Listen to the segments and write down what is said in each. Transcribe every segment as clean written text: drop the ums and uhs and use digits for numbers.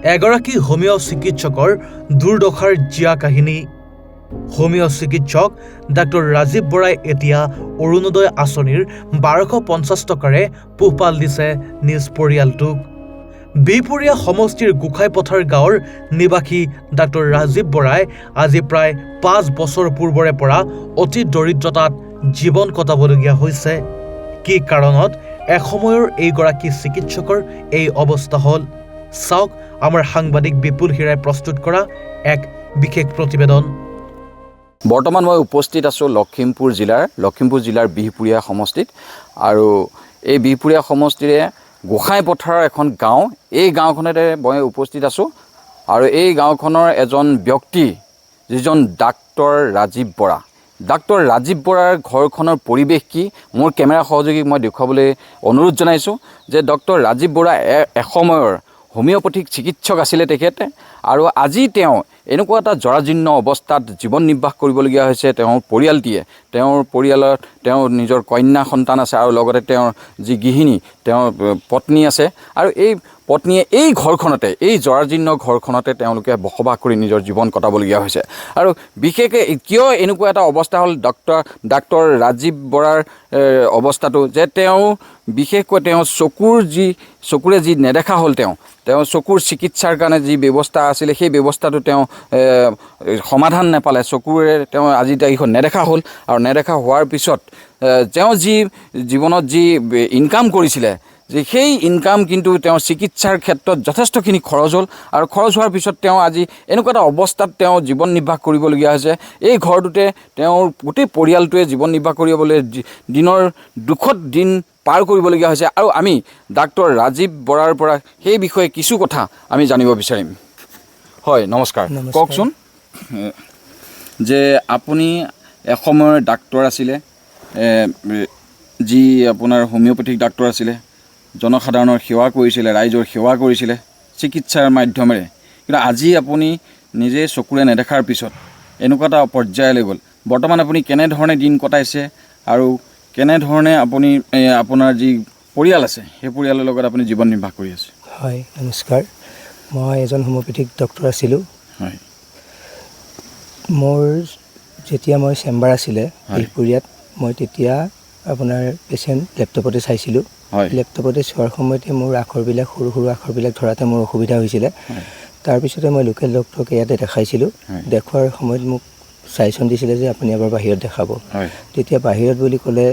এগৰাকী হোমিও চিকিৎসকৰ দুৰ্দশাৰ জিয়া কাহিনী। হোমিও চিকিৎসক ডাক্তৰ ৰাজীৱ বৰাই এতিয়া অৰুণোদয় আঁচনিৰ 1250 টকাৰে পোহপাল দিছে নিজ পৰিয়ালটোক। বিহপুৰীয়া সমষ্টিৰ গোসাইপথাৰ গাঁৱৰ নিবাসী ডাক্তৰ ৰাজীৱ বৰাই আজি প্ৰায় 5 বছৰ পূৰ্বৰে পৰা অতি দৰিদ্ৰতাত জীৱন কটাবলগীয়া হৈছে। কি কাৰণত এসময়ৰ এইগৰাকী চিকিৎসকৰ এই অৱস্থা হ'ল, চাওক আমাৰ সাংবাদিক বিপুল হিৰাই প্ৰস্তুত কৰা এক বিশেষ প্ৰতিবেদন। বৰ্তমান মই উপস্থিত আছোঁ লখিমপুৰ জিলাৰ বিহপুৰীয়া সমষ্টিত। আৰু এই বিহপুৰীয়া সমষ্টিৰে গোসাইপথাৰৰ এখন গাঁও, এই গাঁওখনতে মই উপস্থিত আছোঁ। আৰু এই গাঁওখনৰ এজন ব্যক্তি, যিজন ডাক্তৰ ৰাজীৱ বৰা। ডাক্তৰ ৰাজীৱ বৰাৰ ঘৰখনৰ পৰিৱেশ কি, মোৰ কেমেৰা সহযোগীক মই দেখুৱাবলৈ অনুৰোধ জনাইছোঁ যে ডক্টৰ ৰাজীৱ বৰা এসময়ৰ হোমিওপেথিক চিকিৎসক আছিলে তেখেতে। আৰু আজি তেওঁ এনেকুৱা এটা জৰাজীৰ্ণ অৱস্থাত জীৱন নিৰ্বাহ কৰিবলগীয়া হৈছে। তেওঁৰ পৰিয়ালটিয়ে, তেওঁৰ পৰিয়ালত তেওঁৰ নিজৰ কন্যা সন্তান আছে আৰু লগতে তেওঁৰ যি গৃহিণী, তেওঁৰ পত্নী আছে। আৰু এই পত্নীয়ে এই ঘৰখনতে, এই জৰাজীৰ্ণ ঘৰখনতে তেওঁলোকে বসবাস কৰি নিজৰ জীৱন কটাবলগীয়া হৈছে। আৰু বিশেষকৈ কিয় এনেকুৱা এটা অৱস্থা হ'ল ডাক্তৰ ৰাজীৱ বৰাৰ অৱস্থাটো, যে তেওঁ বিশেষকৈ তেওঁ চকুৰে যি নেদেখা হ'ল, তেওঁ চকুৰ চিকিৎসাৰ কাৰণে যি ব্যৱস্থা আছিলে সেই ব্যৱস্থাটো তেওঁ সমাধান নাপালে। চকুৰে তেওঁ আজিৰ তাৰিখত নেদেখা হ'ল। আৰু নেদেখা হোৱাৰ পিছত তেওঁ যি জীৱনত যি ইনকাম কৰিছিলে, যে সেই ইনকাম কিন্তু তেওঁৰ চিকিৎসাৰ ক্ষেত্ৰত যথেষ্টখিনি খৰচ হ'ল। আৰু খৰচ হোৱাৰ পিছত তেওঁ আজি এনেকুৱা এটা অৱস্থাত তেওঁ জীৱন নিৰ্বাহ কৰিবলগীয়া হৈছে। এই ঘৰটোতে তেওঁৰ গোটেই পৰিয়ালটোৱে জীৱন নিৰ্বাহ কৰিবলৈ দিনৰ দুখত দিন পাৰ কৰিবলগীয়া হৈছে। আৰু আমি ডাক্তৰ ৰাজীৱ বৰাৰ পৰা সেই বিষয়ে কিছু কথা আমি জানিব বিচাৰিম। হয়, নমস্কাৰ। কওকচোন যে আপুনি এসময়ৰ ডাক্তৰ আছিলে, যি আপোনাৰ হোমিওপেথিক ডাক্তৰ আছিলে, জনসাধাৰণৰ সেৱা কৰিছিলে, ৰাইজৰ সেৱা কৰিছিলে চিকিৎসাৰ মাধ্যমেৰে। কিন্তু আজি আপুনি নিজে চকুৰে নেদেখাৰ পিছত এনেকুৱা এটা পৰ্যায়লৈ গ'ল। বৰ্তমান আপুনি কেনেধৰণে দিন কটাইছে আৰু কেনেধৰণে আপুনি আপোনাৰ যি পৰিয়াল আছে সেই পৰিয়ালৰ লগত আপুনি জীৱন নিৰ্বাহ কৰি আছে? হয়, নমস্কাৰ। মই এজন হোমিওপেথিক ডক্টৰ আছিলোঁ। হয়। মোৰ যেতিয়া মই চেম্বাৰ আছিলে বিহপুৰীয়াত, মই তেতিয়া আপোনাৰ পেচেণ্ট লেপটপতে চাইছিলোঁ। লেপটপতে চোৱাৰ সময়তে মোৰ আখৰবিলাক, সৰু সৰু আখৰবিলাক ধৰাতে মোৰ অসুবিধা হৈছিলে। তাৰপিছতে মই লোকেল ডক্টৰক ইয়াতে দেখাইছিলোঁ। দেখুৱাৰ সময়ত মোক চাইচন দিছিলে যে আপুনি এবাৰ বাহিৰত দেখাব। তেতিয়া বাহিৰত বুলি ক'লে,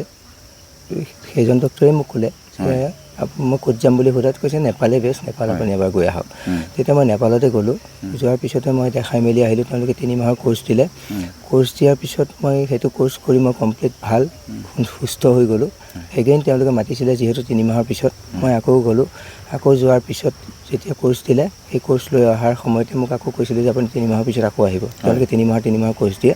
সেইজন ডক্টৰে মোক ক'লে যে মই ক'ত যাম বুলি সোধাত কৈছে নেপালে বেষ্ট, নেপাল আপুনি এবাৰ গৈ আহক। তেতিয়া মই নেপালতে গ'লোঁ। যোৱাৰ পিছতে মই দেখাই মেলি আহিলোঁ। তেওঁলোকে 3 মাহৰ কোৰ্চ দিলে। কোৰ্চ দিয়াৰ পিছত মই সেইটো কোৰ্চ কৰি মই কমপ্লিট ভাল সুস্থ হৈ গ'লোঁ। এগেইন তেওঁলোকে মাতিছিলে, যিহেতু 3 মাহৰ পিছত মই আকৌ গ'লোঁ। আকৌ যোৱাৰ পিছত যেতিয়া কোৰ্চ দিলে, সেই কোৰ্চ লৈ অহাৰ সময়তে মোক আকৌ কৈছিলে যে আপুনি 3 মাহৰ পিছত আকৌ আহিব। তেওঁলোকে 3 মাহৰ কোৰ্চ দিয়ে।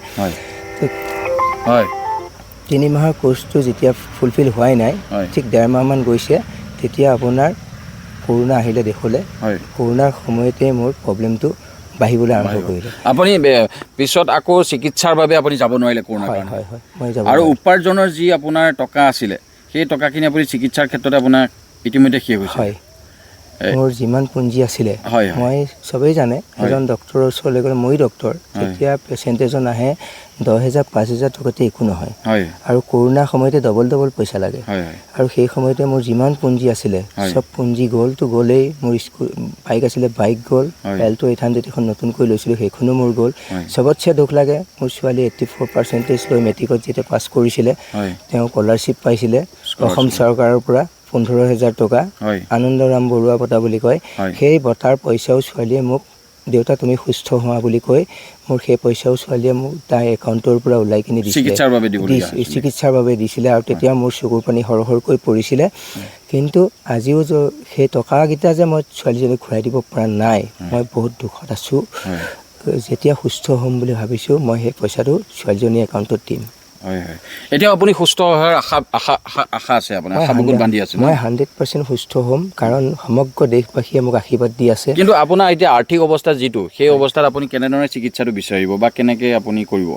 3 মাহৰ কোৰ্চটো যেতিয়া ফুলফিল হোৱাই নাই, ঠিক 1.5 মাহমান গৈছে, তেতিয়া আপোনাৰ কৰোণা আহিলে দেশলৈ। কৰোণাৰ সময়তে মোৰ প্ৰব্লেমটো বাঢ়িবলৈ আৰম্ভ কৰিলে। আপুনি পিছত আকৌ চিকিৎসাৰ বাবে আপুনি যাব নোৱাৰিলে কৰোণাৰ কাৰণে? হয়, মই যাব। আৰু উপাৰ্জনৰ যি আপোনাৰ টকা আছিলে, সেই টকাখিনি আপুনি চিকিৎসাৰ ক্ষেত্ৰতে আপোনাৰ ইতিমধ্যে শেষ হৈছে? হয়, মোৰ যিমান পুঁজি আছিলে, মই চবেই জানে, এজন ডক্টৰৰ ওচৰলৈ গ'লে, মই ডক্টৰ, যেতিয়া পেচেণ্ট এজন আহে 10,000 5,000 টকাতে একো নহয়। আৰু কৰোণাৰ সময়তে ডবল পইচা লাগে। আৰু সেই সময়তে মোৰ যিমান পুঁজি আছিলে চব পুঁজি গ'লতো গ'লেই। মোৰ বাইক আছিলে, বাইক গ'ল। এল্টো 800 এখন নতুনকৈ লৈছিলোঁ, সেইখনো মোৰ গ'ল। চবতছে দুখ লাগে, মোৰ ছোৱালী 84% লৈ মেট্ৰিকত যেতিয়া পাছ কৰিছিলে, তেওঁ স্কলাৰশ্বিপ পাইছিলে অসম চৰকাৰৰ পৰা 15,000 টকা, আনন্দৰাম বৰুৱা বঁটা বুলি কয়। সেই বঁটাৰ পইচাও ছোৱালীয়ে মোক, দেউতা তুমি সুস্থ হোৱা বুলি কৈ মোৰ সেই পইচাও ছোৱালীয়ে মোক তাইৰ একাউণ্টৰ পৰা ওলাই কিনি দিছিলে, চিকিৎসাৰ বাবে দিছিলে। আৰু তেতিয়া মোৰ চকুৰ পানী সৰহকৈ পৰিছিলে। কিন্তু আজিও সেই টকাকেইটা যে মই ছোৱালীজনীক ঘূৰাই দিব পৰা নাই, মই বহুত দুখত আছোঁ। যেতিয়া সুস্থ হ'ম বুলি ভাবিছোঁ, মই সেই পইচাটো ছোৱালীজনীৰ একাউণ্টত দিম। এতিয়া আপুনি সুস্থ হোৱাৰ আশা আছে আপোনাৰ? মই 100% সুস্থ হ'ম, কাৰণ সমগ্ৰ দেশবাসীয়ে মোক আশীৰ্বাদ দি আছে। কিন্তু আপোনাৰ এতিয়া আৰ্থিক অৱস্থা যিটো, সেই অৱস্থাত আপুনি কেনেধৰণে চিকিৎসাটো বিচাৰিব বা কেনেকৈ আপুনি কৰিব?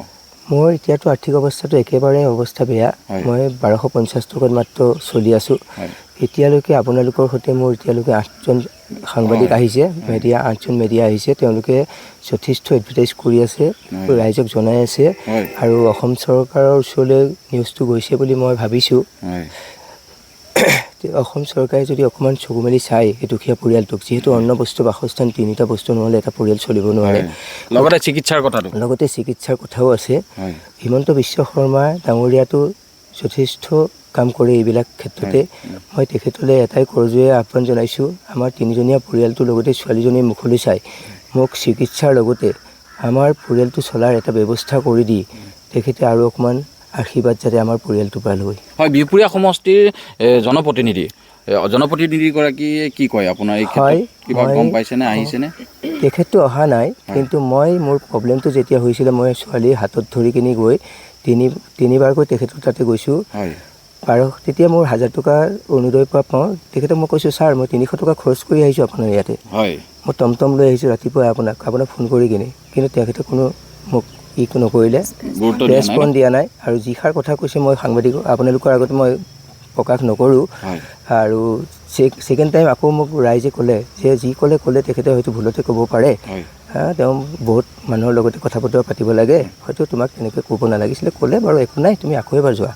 মোৰ এতিয়াতো আৰ্থিক অৱস্থাটো একেবাৰে অৱস্থা বেয়া। মই 1250 টকাত মাত্ৰ চলি আছোঁ। এতিয়ালৈকে আপোনালোকৰ সৈতে মোৰ এতিয়ালৈকে 8জন সাংবাদিক আহিছে, মিডিয়া 8জন মিডিয়া আহিছে, তেওঁলোকে যথেষ্ট এডভাৰটাইজ কৰি আছে, ৰাইজক জনাই আছে আৰু অসম চৰকাৰৰ ওচৰলৈ নিউজটো গৈছে বুলি মই ভাবিছোঁ। অসম চৰকাৰে যদি অকণমান চকু মেলি চাই এই দুখীয়া পৰিয়ালটোক, যিহেতু অন্ন বস্তু বাসস্থান 3টা বস্তু নহ'লে এটা পৰিয়াল চলিব নোৱাৰে, লগতে চিকিৎসাৰ কথাও আছে। হিমন্ত বিশ্ব শৰ্মা ডাঙৰীয়াটো যথেষ্ট কাম কৰে এইবিলাক ক্ষেত্ৰতে। মই তেখেতলৈ এটাই কৰজোৰে আহ্বান জনাইছোঁ, আমাৰ 3জনীয়া পৰিয়ালটোৰ লগতে ছোৱালীজনীৰ মুখলৈ চাই মোক চিকিৎসাৰ লগতে আমাৰ পৰিয়ালটো চলাৰ এটা ব্যৱস্থা কৰি দি তেখেতে আৰু অকণমান আশীৰ্বাদ যাতে আমাৰ পৰিয়ালটো পাল হয়। হয়, বিহপুৰীয়া সমষ্টিৰ জনপ্ৰতিনিধিগৰাকীয়ে কি কয় আপোনাৰ এই ক্ষেত্ৰত? কিবা গম পাইছেনে, আহিছেনে? তেখেতটো অহা নাই, কিন্তু মই মোৰ প্ৰব্লেমটো যেতিয়া হৈছিলে মই ছোৱালীৰ হাতত ধৰি কিনি গৈ তিনিবাৰকৈ তেখেতৰ তাতে গৈছোঁ। তেতিয়া মোৰ 1000 টকা অৰুণোদয়ৰ পৰা পাওঁ। তেখেতক মই কৈছোঁ, ছাৰ মই 300 টকা খৰচ কৰি আহিছোঁ আপোনাৰ ইয়াতে, মই টমটম লৈ আহিছোঁ ৰাতিপুৱা আপোনাক ফোন কৰি কিনে, কিন্তু তেখেতে কোনো মোক নকৰিলে, ৰেচপন্স দিয়া নাই। আৰু যিষাৰ কথা কৈছে মই সাংবাদিক আপোনালোকৰ আগতে মই প্ৰকাশ নকৰোঁ। আৰু ছেকেণ্ড টাইম আকৌ মোক ৰাইজে ক'লে যে যি ক'লে তেখেতে হয়তো ভুলতে ক'ব পাৰে, তেওঁ বহুত মানুহৰ লগতে কথা বতৰা পাতিব লাগে, হয়তো তোমাক তেনেকৈ ক'ব নালাগিছিলে, ক'লে বাৰু একো নাই, তুমি আকৌ এবাৰ যোৱা।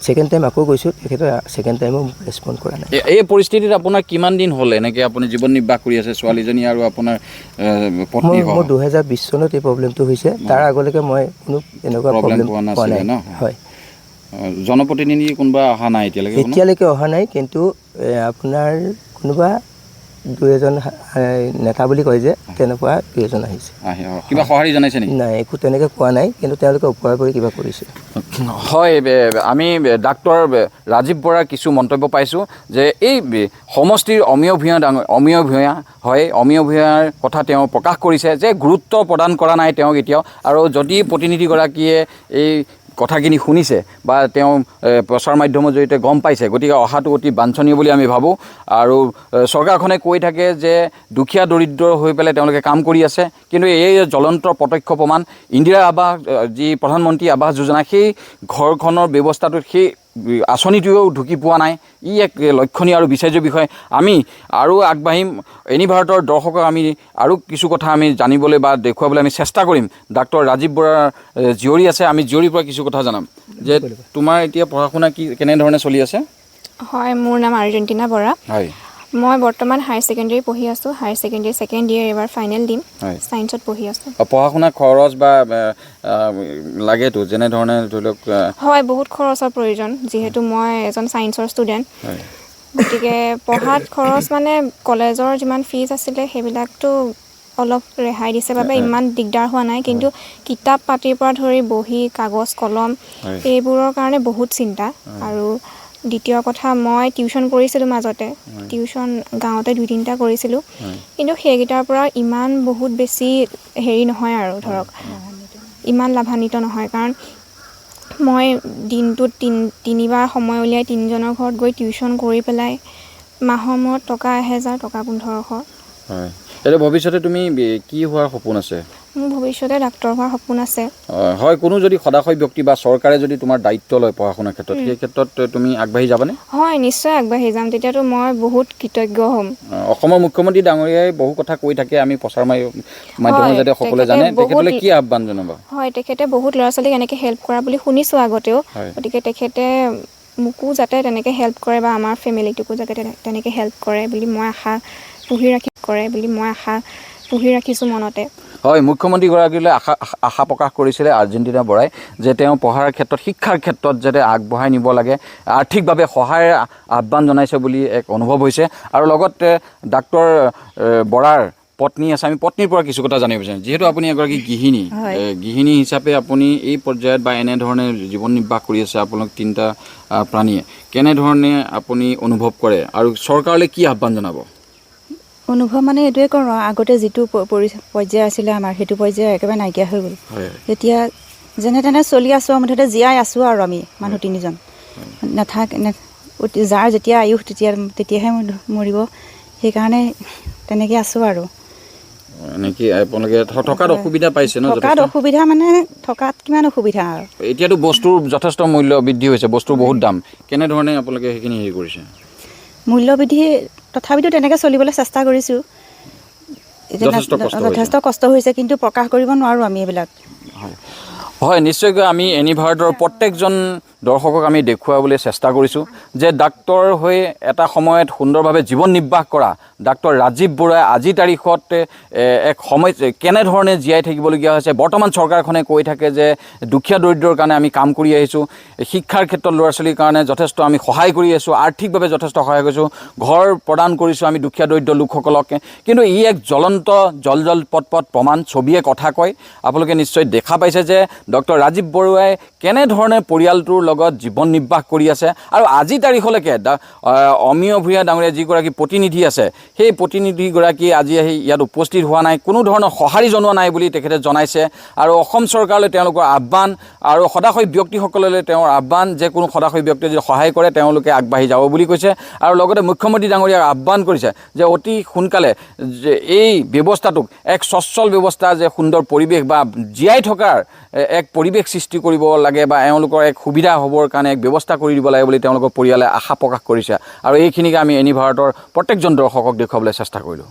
ছেকেণ্ড টাইম আকৌ গৈছোঁ, তেখেতে ছেকেণ্ড টাইমো মোক ৰেচপন্স কৰা নাই। এই পৰিস্থিতিত আপোনাৰ কিমান দিন হ'ল এনেকৈ আপুনি জীৱন নিৰ্বাহ কৰি আছে, ছোৱালীজনী আৰু আপোনাৰ পত্নী? মোৰ 2020 চনত এই প্ৰব্লেমটো হৈছে, তাৰ আগলৈকে মই কোনো এনেকুৱা প্ৰব্লেম পোৱা নাই। হয়, জনপ্ৰতিনিধি কোনোবা অহা নাই এতিয়ালৈকে অহা নাই, কিন্তু আপোনাৰ কোনোবা 2-এজন নেতা বুলি কয় যে, তেনেকুৱা 2-এজন আহিছে। কিবা সঁহাৰি জনাইছে নেকি? নাই, একো তেনেকৈ কোৱা নাই, কিন্তু তেওঁলোকে ওপৰা ওপৰি কিবা কৰিছে। হয়, আমি ডাক্তৰ ৰাজীৱ বৰাৰ কিছু মন্তব্য পাইছোঁ যে এই সমষ্টিৰ অমিয় ভূঞাৰ কথা তেওঁ প্ৰকাশ কৰিছে যে গুৰুত্ব প্ৰদান কৰা নাই তেওঁক এতিয়াও, আৰু যদি প্ৰতিনিধিগৰাকীয়ে এই কথাখিনি শুনিছে বা তেওঁ প্ৰচাৰ মাধ্যমৰ জৰিয়তে গম পাইছে, গতিকে অহাটো অতি বাঞ্ছনীয় বুলি আমি ভাবোঁ। আৰু চৰকাৰখনে কৈ থাকে যে দুখীয়া দৰিদ্ৰ হৈ পেলাই তেওঁলোকে কাম কৰি আছে, কিন্তু এই জ্বলন্ত প্ৰত্যক্ষ প্ৰমাণ ইন্দিৰা আৱাস যি প্ৰধানমন্ত্ৰী আৱাস যোজনা, সেই ঘৰখনৰ ব্যৱস্থাটোত সেই আঁচনিটোৱেও ঢুকি পোৱা নাই। ই এক লক্ষণীয় আৰু বিচাৰ্য বিষয়। আমি আৰু আগবাঢ়িম, এনি ভাৰতৰ দৰ্শকক আমি আৰু কিছু কথা আমি জানিবলৈ বা দেখুৱাবলৈ আমি চেষ্টা কৰিম। ডাক্তৰ ৰাজীৱ বৰাৰ জীয়ৰী আছে, আমি জীয়ৰীৰ পৰা কিছু কথা জানাম যে তোমাৰ এতিয়া পঢ়া শুনা কেনেধৰণে চলি আছে? হয়, মোৰ নাম আৰ্জেণ্টিনা বৰা। হয়, মই বৰ্তমান হায়াৰ ছেকেণ্ডেৰী পঢ়ি আছোঁ। হায়াৰ ছেকেণ্ডেৰী ছেকেণ্ড ইয়েৰ এবাৰ ফাইনেল দিম। ছায়েন্সত পঢ়ি আছোঁ। পঢ়া শুনা খৰচ বা লাগেতো যেনেধৰণে ধৰি লওক? হয়, বহুত খৰচৰ প্ৰয়োজন, যিহেতু মই এজন ছায়েন্সৰ ষ্টুডেণ্ট। গতিকে পঢ়াত খৰচ মানে কলেজৰ যিমান ফিজ আছিলে সেইবিলাকতো অলপ ৰেহাই দিছে বাবে ইমান দিগদাৰ হোৱা নাই, কিন্তু কিতাপ পাতিৰ পৰা ধৰি বহি কাগজ কলম এইবোৰৰ কাৰণে বহুত চিন্তা। আৰু দ্বিতীয় কথা, মই টিউশ্যন কৰিছিলোঁ মাজতে, টিউশ্যন গাঁৱতে 2-3টা কৰিছিলোঁ, কিন্তু সেইকেইটাৰ পৰা ইমান বহুত বেছি হেৰি নহয় আৰু ধৰক ইমান লাভান্বিত নহয়, কাৰণ মই দিনটোত 3বাৰ সময় উলিয়াই 3জনৰ ঘৰত গৈ টিউশ্যন কৰি পেলাই মাহৰ মূৰত টকা 1000, টকা 1500। হয়, এতিয়া ভৱিষ্যতে তুমি কি হোৱাৰ সপোন আছে? মোৰ ভৱিষ্যতে ডাক্তৰ হোৱাৰ সপোন আছে। হয়, কোনো যদি সদাশয় ব্যক্তি বা চৰকাৰে যদি তোমাৰ দায়িত্ব লয় পঢ়া শুনাৰ ক্ষেত্ৰত, সেই ক্ষেত্ৰত তুমি আগবাঢ়ি যাবানে? হয়, নিশ্চয় আগবাঢ়ি যাম, তেতিয়াতো মই বহুত কৃতজ্ঞ হ'ম। অসমৰ মুখ্যমন্ত্ৰী ডাঙৰীয়াই বহু কথা কৈ থাকে, আমি প্ৰচাৰ মাধ্যমত যাতে সকলোৱে জানে, তেখেতলৈ কি আহ্বান জনাবা? হয়, তেখেতে বহুত ল'ৰা ছোৱালীক এনেকৈ হেল্প কৰা বুলি শুনিছোঁ আগতেও, গতিকে তেখেতে মোকো যাতে তেনেকৈ হেল্প কৰে বা আমাৰ ফেমিলিটোকো যাতে তেনেকৈ হেল্প কৰে বুলি মই আশা পুহি ৰাখিছোঁ মনতে। হয়, মুখ্যমন্ত্ৰীগৰাকীলৈ আশা প্ৰকাশ কৰিছিলে আৰ্জেণ্টিনা বৰাই যে তেওঁ পঢ়াৰ ক্ষেত্ৰত, শিক্ষাৰ ক্ষেত্ৰত যাতে আগবঢ়াই নিব লাগে, আৰ্থিকভাৱে সহায়ৰ আহ্বান জনাইছে বুলি এক অনুভৱ হৈছে। আৰু লগতে ডাক্তৰ বৰাৰ পত্নী আছে, আমি পত্নীৰ পৰা কিছু কথা জানিব বিচাৰিম। যিহেতু আপুনি এগৰাকী গৃহিণী হিচাপে আপুনি এই পৰ্যায়ত বা এনেধৰণে জীৱন নিৰ্বাহ কৰি আছে আপোনালোক 3টা প্ৰাণীয়ে, কেনেধৰণে আপুনি অনুভৱ কৰে আৰু চৰকাৰলৈ কি আহ্বান জনাব? অনুভৱ মানে এইটোৱে কৰোঁ, আগতে যিটো পৰ্যায় আছিলে আমাৰ, সেইটো পৰ্যায় একেবাৰে নাইকিয়া হৈ গ'ল। এতিয়া যেনে তেনে চলি আছোঁ, মুঠতে জীয়াই আছোঁ আৰু আমি মানুহ 3জন যাৰ যেতিয়া আয়ুস তেতিয়াহে মৰিব, সেইকাৰণে তেনেকৈ আছোঁ আৰু। এনেকৈ আপোনালোকে থকাত অসুবিধা পাইছে ন? থকাত অসুবিধা মানে থকাত কিমান অসুবিধা আৰু। এতিয়াতো বস্তুৰ যথেষ্ট মূল্য বৃদ্ধি হৈছে, বস্তুৰ বহুত দাম, কেনেধৰণে আপোনালোকে সেইখিনি হেৰি কৰিছে? মূল্য বৃদ্ধি তথাপিতো তেনেকৈ চলিবলৈ চেষ্টা কৰিছোঁ। যথেষ্ট কষ্ট হৈছে, কিন্তু প্ৰকাশ কৰিব নোৱাৰোঁ আমি এইবিলাক। হয়, নিশ্চয়কৈ আমি এনি ভাৰতৰ প্ৰত্যেকজন দৰ্শকক আমি দেখুৱাবলৈ চেষ্টা কৰিছোঁ যে ডাক্তৰ হৈ এটা সময়ত সুন্দৰভাৱে জীৱন নিৰ্বাহ কৰা ডাক্তৰ ৰাজীৱ বৰুৱাই আজিৰ তাৰিখত এক সময় কেনেধৰণে জীয়াই থাকিবলগীয়া হৈছে। বৰ্তমান চৰকাৰখনে কৈ থাকে যে দুখীয়া দৰিদ্ৰৰ কাৰণে আমি কাম কৰি আহিছোঁ, শিক্ষাৰ ক্ষেত্ৰত ল'ৰা ছোৱালীৰ কাৰণে যথেষ্ট আমি সহায় কৰি আছোঁ, আৰ্থিকভাৱে যথেষ্ট সহায় কৰিছোঁ, ঘৰ প্ৰদান কৰিছোঁ আমি দুখীয়া দৰিদ্ৰ লোকসকলক। কিন্তু ই এক জ্বলন্ত জল পট প্ৰমাণ, ছবিয়ে কথা কয়। আপোনালোকে নিশ্চয় দেখা পাইছে যে ডক্টৰ ৰাজীৱ বৰুৱাই কেনেধৰণে পৰিয়ালটোৰ লগত জীৱন নিৰ্বাহ কৰি আছে। আৰু আজি তাৰিখলৈকে অমীয় ভূঞা ডাঙৰীয়া যিগৰাকী প্ৰতিনিধি আছে, সেই প্ৰতিনিধিগৰাকী আজি আহি ইয়াত উপস্থিত হোৱা নাই, কোনো ধৰণৰ সঁহাৰি জনোৱা নাই বুলি তেখেতে জনাইছে। আৰু অসম চৰকাৰলৈ তেওঁলোকৰ আহ্বান আৰু সদাশয় ব্যক্তিসকললৈ তেওঁৰ আহ্বান যে কোনো সদাশয় ব্যক্তিয়ে যদি সহায় কৰে তেওঁলোকে আগবাঢ়ি যাব বুলি কৈছে। আৰু লগতে মুখ্যমন্ত্ৰী ডাঙৰীয়াক আহ্বান কৰিছে যে অতি সোনকালে যে এই ব্যৱস্থাটোক এক সচ্ছল ব্যৱস্থা, যে সুন্দৰ পৰিৱেশ বা জীয়াই থকাৰ এক পৰিৱেশ সৃষ্টি কৰিব লাগে বা এওঁলোকৰ এক সুবিধা হ'বৰ কাৰণে এক ব্যৱস্থা কৰি দিব লাগে বুলি তেওঁলোকৰ পৰিয়ালে আশা প্ৰকাশ কৰিছে। আৰু এইখিনিকে আমি এনি ভাৰতৰ প্ৰত্যেকজন দৰ্শকক দেখুৱাবলৈ চেষ্টা কৰিলোঁ।